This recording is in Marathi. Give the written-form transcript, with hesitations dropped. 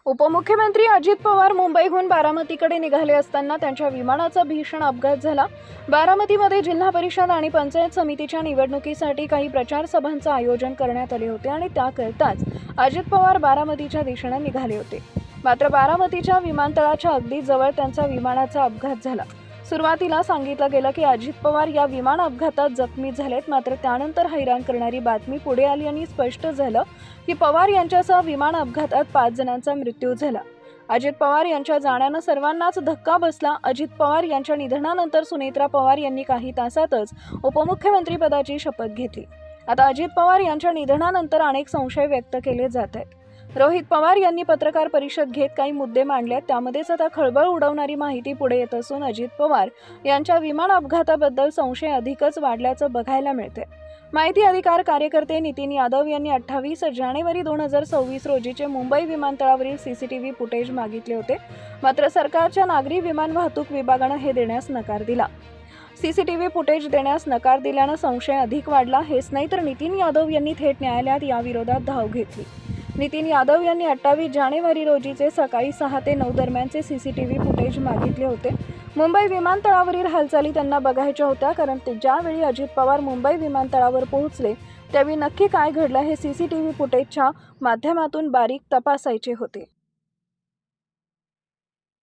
उपमुख्यमंत्री अजित पवार मुंबईहून बारामतीकडे निघाले असताना त्यांच्या विमानाचा भीषण अपघात झाला। बारामतीमध्ये जिल्हा परिषद आणि पंचायत समितीच्या निवडणुकीसाठी काही प्रचार सभांचे आयोजन करण्यात आले होते आणि त्याकरताच अजित पवार बारामतीच्या दिशेने निघाले होते। मात्र बारामतीच्या विमानतळाच्या अगदी जवळ त्यांचा विमानाचा अपघात झाला। सुरुवातीला सांगितलं गेलं की अजित पवार या विमान अपघातात जखमी झालेत, मात्र त्यानंतर हैराण करणारी बातमी पुढे आली आणि स्पष्ट झालं की पवार यांच्यासह विमान अपघातात 5 जणांचा मृत्यू झाला। अजित पवार यांच्या जाण्याने सर्वांनाच धक्का बसला। अजित पवार यांच्या निधनानंतर सुनेत्रा पवार यांनी काही तासातच उपमुख्यमंत्रीपदाची शपथ घेतली। आता अजित पवार यांच्या निधनानंतर अनेक संशय व्यक्त केले जात आहेत। रोहित पवार यांनी पत्रकार परिषद घेत काही मुद्दे मांडले, त्यामध्येच आता खळबळ उडवणारी माहिती पुढे येत असून अजित पवार यांच्या विमान अपघाताबद्दल संशय अधिकच वाढल्याचं बघायला मिळते। माहिती अधिकार कार्यकर्ते नितीन यादव यांनी 28 जानेवारी 2026 रोजीचे मुंबई विमानतळावरील सीसीटीव्ही फुटेज मागितले होते, मात्र सरकारच्या नागरी विमान वाहतूक विभागाने हे देण्यास नकार दिला। सीसीटीव्ही फुटेज देण्यास नकार दिल्याने संशय अधिक वाढला। हेच नाही तर नितीन यादव यांनी थेट न्यायालयात याविरोधात धाव घेतली। नितीन यादव यांनी 28 जानेवारी रोजीचे सकाळी 6 ते 9 दरम्यानचे सीसीटीव्ही फुटेज मागितले होते। मुंबई विमानतळावरील हालचाली त्यांना बघायच्या होत्या, कारण ज्यावेळी अजित पवार मुंबई विमानतळावर पोहोचले त्यावेळी नक्की काय घडलं हे सीसीटीव्ही फुटेजच्या माध्यमातून बारीक तपासायचे होते।